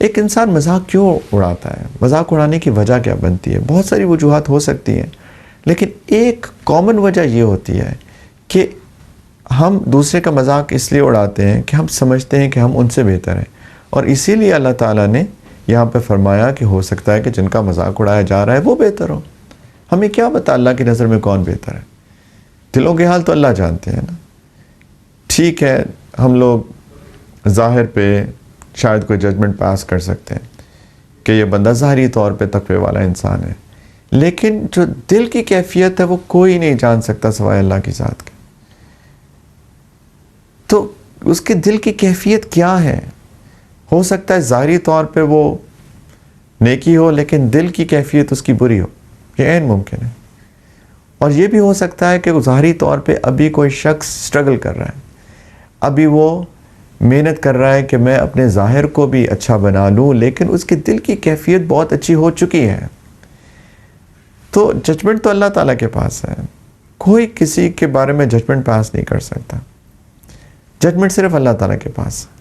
ایک انسان مذاق کیوں اڑاتا ہے؟ مذاق اڑانے کی وجہ کیا بنتی ہے؟ بہت ساری وجوہات ہو سکتی ہیں، لیکن ایک کامن وجہ یہ ہوتی ہے کہ ہم دوسرے کا مذاق اس لیے اڑاتے ہیں کہ ہم سمجھتے ہیں کہ ہم ان سے بہتر ہیں، اور اسی لیے اللہ تعالیٰ نے یہاں پہ فرمایا کہ ہو سکتا ہے کہ جن کا مذاق اڑایا جا رہا ہے وہ بہتر ہو۔ ہمیں کیا پتہ اللہ کی نظر میں کون بہتر ہے؟ دلوں کے حال تو اللہ جانتے ہیں نا۔ ٹھیک ہے، ہم لوگ ظاہر پہ شاید کوئی ججمنٹ پاس کر سکتے ہیں کہ یہ بندہ ظاہری طور پہ تقوی والا انسان ہے، لیکن جو دل کی کیفیت ہے وہ کوئی نہیں جان سکتا سوائے اللہ کی ذات کے۔ تو اس کے دل کی کیفیت کیا ہے؟ ہو سکتا ہے ظاہری طور پہ وہ نیکی ہو لیکن دل کی کیفیت اس کی بری ہو، یہ عین ممکن ہے۔ اور یہ بھی ہو سکتا ہے کہ ظاہری طور پہ ابھی کوئی شخص سٹرگل کر رہا ہے، ابھی وہ محنت کر رہا ہے کہ میں اپنے ظاہر کو بھی اچھا بنا لوں، لیکن اس کی دل کی کیفیت بہت اچھی ہو چکی ہے۔ تو ججمنٹ تو اللہ تعالیٰ کے پاس ہے، کوئی کسی کے بارے میں ججمنٹ پاس نہیں کر سکتا۔ ججمنٹ صرف اللہ تعالیٰ کے پاس ہے،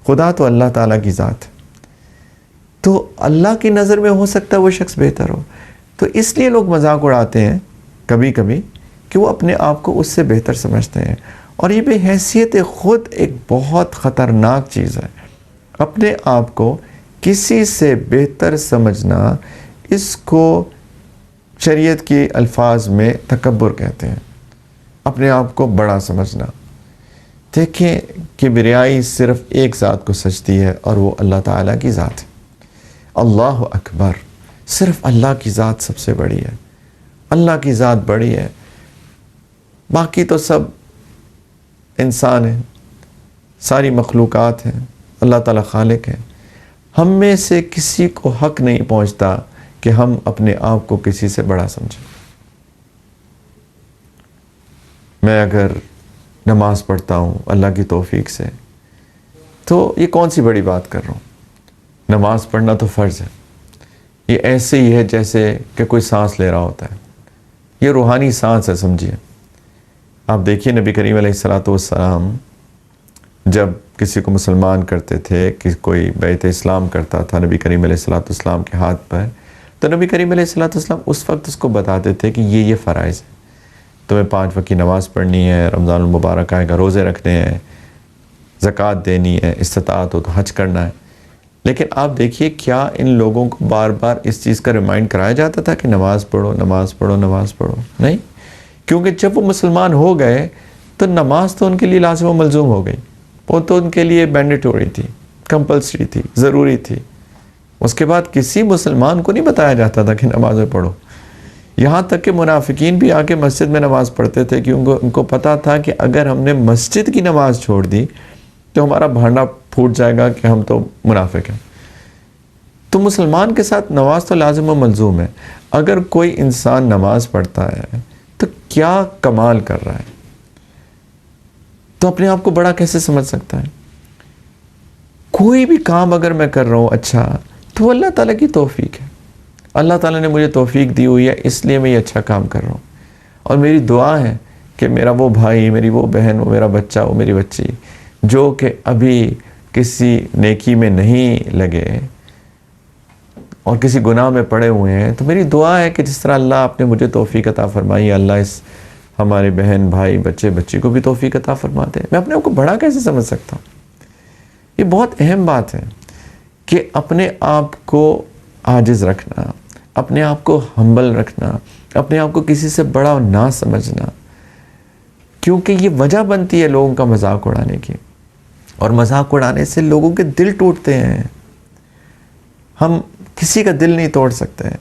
خدا تو اللہ تعالیٰ کی ذات ہے۔ تو اللہ کی نظر میں ہو سکتا ہے وہ شخص بہتر ہو، تو اس لیے لوگ مذاق اڑاتے ہیں کبھی کبھی کہ وہ اپنے آپ کو اس سے بہتر سمجھتے ہیں، اور یہ بے حیثیت خود ایک بہت خطرناک چیز ہے۔ اپنے آپ کو کسی سے بہتر سمجھنا، اس کو شریعت کی الفاظ میں تکبر کہتے ہیں، اپنے آپ کو بڑا سمجھنا۔ دیکھیں کبریائی صرف ایک ذات کو سجتی ہے، اور وہ اللہ تعالیٰ کی ذات ہے۔ اللہ اکبر، صرف اللہ کی ذات سب سے بڑی ہے، اللہ کی ذات بڑی ہے، باقی تو سب انسان ہیں، ساری مخلوقات ہیں، اللہ تعالیٰ خالق ہے۔ ہم میں سے کسی کو حق نہیں پہنچتا کہ ہم اپنے آپ کو کسی سے بڑا سمجھیں۔ میں اگر نماز پڑھتا ہوں اللہ کی توفیق سے، تو یہ کون سی بڑی بات کر رہا ہوں؟ نماز پڑھنا تو فرض ہے، یہ ایسے ہی ہے جیسے کہ کوئی سانس لے رہا ہوتا ہے، یہ روحانی سانس ہے، سمجھیے۔ آپ دیکھیے نبی کریم علیہ السلام جب کسی کو مسلمان کرتے تھے، کہ کوئی بیعت اسلام کرتا تھا نبی کریم علیہ السلام کے ہاتھ پر، تو نبی کریم علیہ السلام اس وقت اس کو بتاتے تھے کہ یہ فرائض ہے، تمہیں 5 وقت کی نماز پڑھنی ہے، رمضان المبارک آئے گا، روزے رکھنے ہیں، زکوٰۃ دینی ہے، استطاعت ہو تو حج کرنا ہے۔ لیکن آپ دیکھیے کیا ان لوگوں کو بار بار اس چیز کا ریمائنڈ کرایا جاتا تھا کہ نماز پڑھو، نماز پڑھو، نماز پڑھو؟ نہیں، کیونکہ جب وہ مسلمان ہو گئے تو نماز تو ان کے لیے لازم و ملزوم ہو گئی، وہ تو ان کے لیے مینڈیٹوری تھی، کمپلسری تھی، ضروری تھی۔ اس کے بعد کسی مسلمان کو نہیں بتایا جاتا تھا کہ نمازیں پڑھو، یہاں تک کہ منافقین بھی آ کے مسجد میں نماز پڑھتے تھے، کیونکہ ان کو پتہ تھا کہ اگر ہم نے مسجد کی نماز چھوڑ دی تو ہمارا بھانڈا پھوٹ جائے گا کہ ہم تو منافق ہیں۔ تو مسلمان کے ساتھ نماز تو لازم و ملزوم ہے۔ اگر کوئی انسان نماز پڑھتا ہے تو کیا کمال کر رہا ہے، تو اپنے آپ کو بڑا کیسے سمجھ سکتا ہے؟ کوئی بھی کام اگر میں کر رہا ہوں اچھا، تو وہ اللہ تعالیٰ کی توفیق ہے، اللہ تعالیٰ نے مجھے توفیق دی ہوئی ہے، اس لیے میں یہ اچھا کام کر رہا ہوں۔ اور میری دعا ہے کہ میرا وہ بھائی، میری وہ بہن، وہ میرا بچہ، وہ میری بچی، جو کہ ابھی کسی نیکی میں نہیں لگے اور کسی گناہ میں پڑے ہوئے ہیں، تو میری دعا ہے کہ جس طرح اللہ آپ نے مجھے توفیق عطا فرمائی، اللہ اس ہمارے بہن، بھائی، بچے، بچی کو بھی توفیق عطا فرما دے۔ میں اپنے آپ کو بڑا کیسے سمجھ سکتا ہوں؟ یہ بہت اہم بات ہے کہ اپنے آپ کو عاجز رکھنا، اپنے آپ کو ہمبل رکھنا، اپنے آپ کو کسی سے بڑا نہ سمجھنا، کیونکہ یہ وجہ بنتی ہے لوگوں کا مذاق اڑانے کی، اور مذاق اڑانے سے لوگوں کے دل ٹوٹتے ہیں۔ ہم کسی کا دل نہیں توڑ سکتے ہیں،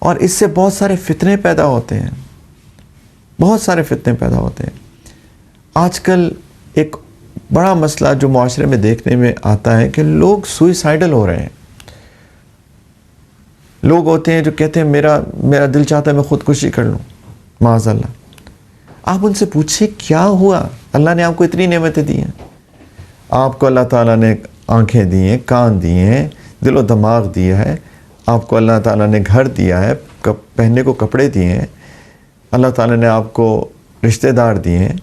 اور اس سے بہت سارے فتنے پیدا ہوتے ہیں، بہت سارے فتنے پیدا ہوتے ہیں۔ آج کل ایک بڑا مسئلہ جو معاشرے میں دیکھنے میں آتا ہے کہ لوگ سوئسائڈل ہو رہے ہیں۔ لوگ ہوتے ہیں جو کہتے ہیں میرا دل چاہتا ہے میں خودکشی کر لوں، معاذ اللہ۔ آپ ان سے پوچھیں کیا ہوا؟ اللہ نے آپ کو اتنی نعمتیں دی ہیں، آپ کو اللہ تعالیٰ نے آنکھیں دی ہیں، کان دیے ہیں، دل و دماغ دیا ہے، آپ کو اللہ تعالیٰ نے گھر دیا ہے، پہننے کو کپڑے دیے ہیں، اللہ تعالیٰ نے آپ کو رشتہ دار دیے ہیں،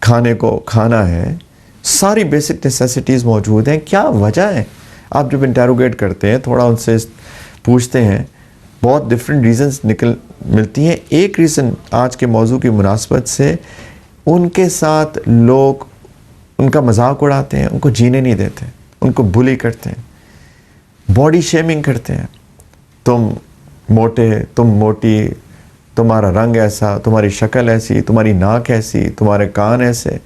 کھانے کو کھانا ہے، ساری بیسک نیسیسٹیز موجود ہیں. کیا وجہ ہے؟ آپ جب انٹیروگیٹ کرتے ہیں، تھوڑا ان سے پوچھتے ہیں، بہت ڈفرینٹ ریزنز ملتی ہیں. ایک ریزن آج کے موضوع کی مناسبت سے، ان کے ساتھ لوگ ان کا مذاق اڑاتے ہیں، ان کو جینے نہیں دیتے، ان کو بلی کرتے ہیں، باڈی شیمنگ کرتے ہیں. تم موٹے، تم موٹی، تمہارا رنگ ایسا، تمہاری شکل ایسی، تمہاری ناک ایسی، تمہارے کان ایسے.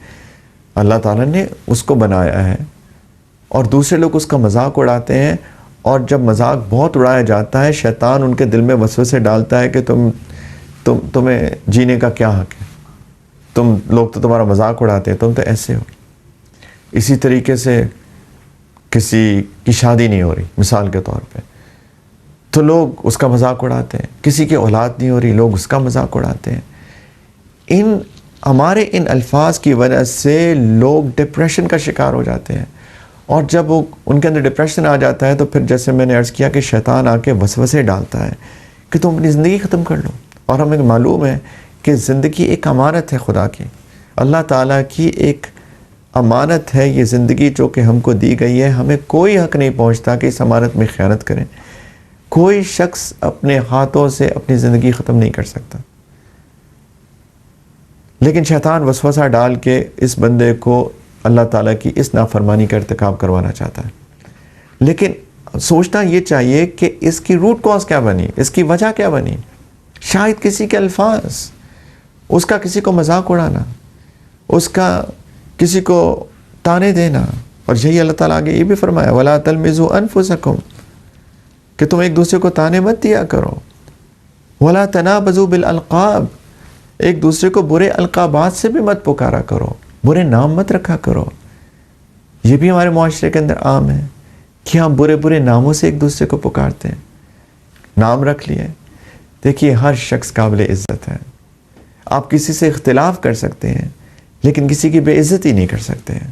اللہ تعالیٰ نے اس کو بنایا ہے اور دوسرے لوگ اس کا مذاق اڑاتے ہیں. اور جب مذاق بہت اڑایا جاتا ہے، شیطان ان کے دل میں وسوسے ڈالتا ہے کہ تمہیں جینے کا کیا حق ہے، تم لوگ تو تمہارا مذاق اڑاتے ہیں، تم تو ایسے ہو. اسی طریقے سے کسی کی شادی نہیں ہو رہی مثال کے طور پہ، تو لوگ اس کا مذاق اڑاتے ہیں. کسی کی اولاد نہیں ہو رہی، لوگ اس کا مذاق اڑاتے ہیں. ہمارے ان الفاظ کی وجہ سے لوگ ڈپریشن کا شکار ہو جاتے ہیں. اور جب ان کے اندر ڈپریشن آ جاتا ہے تو پھر جیسے میں نے عرض کیا کہ شیطان آ کے وسوسے ڈالتا ہے کہ تم اپنی زندگی ختم کر لو. اور ہمیں معلوم ہے کہ زندگی ایک امانت ہے خدا کی، اللہ تعالیٰ کی ایک امانت ہے یہ زندگی جو کہ ہم کو دی گئی ہے. ہمیں کوئی حق نہیں پہنچتا کہ اس امانت میں خیانت کریں. کوئی شخص اپنے ہاتھوں سے اپنی زندگی ختم نہیں کر سکتا. لیکن شیطان وسوسہ ڈال کے اس بندے کو اللہ تعالیٰ کی اس نافرمانی کا ارتکاب کروانا چاہتا ہے. لیکن سوچنا یہ چاہیے کہ اس کی روٹ کاز کیا بنی، اس کی وجہ کیا بنی. شاید کسی کے الفاظ، اس کا کسی کو مذاق اڑانا، اس کا کسی کو تانے دینا. اور یہی اللہ تعالیٰ آگے یہ بھی فرمایا وَلَا تَلْمِزُوا أَنفُسَكُمْ، کہ تم ایک دوسرے کو تانے مت دیا کرو. وَلَا تَنَابَزُوا بِالْأَلْقَابِ، ایک دوسرے کو برے القابات سے بھی مت پکارا کرو، برے نام مت رکھا کرو. یہ بھی ہمارے معاشرے کے اندر عام ہے کہ ہم برے برے ناموں سے ایک دوسرے کو پکارتے ہیں. نام رکھ لیے. دیکھیے ہر شخص قابل عزت ہے. آپ کسی سے اختلاف کر سکتے ہیں لیکن کسی کی بے عزتی نہیں کر سکتے ہیں.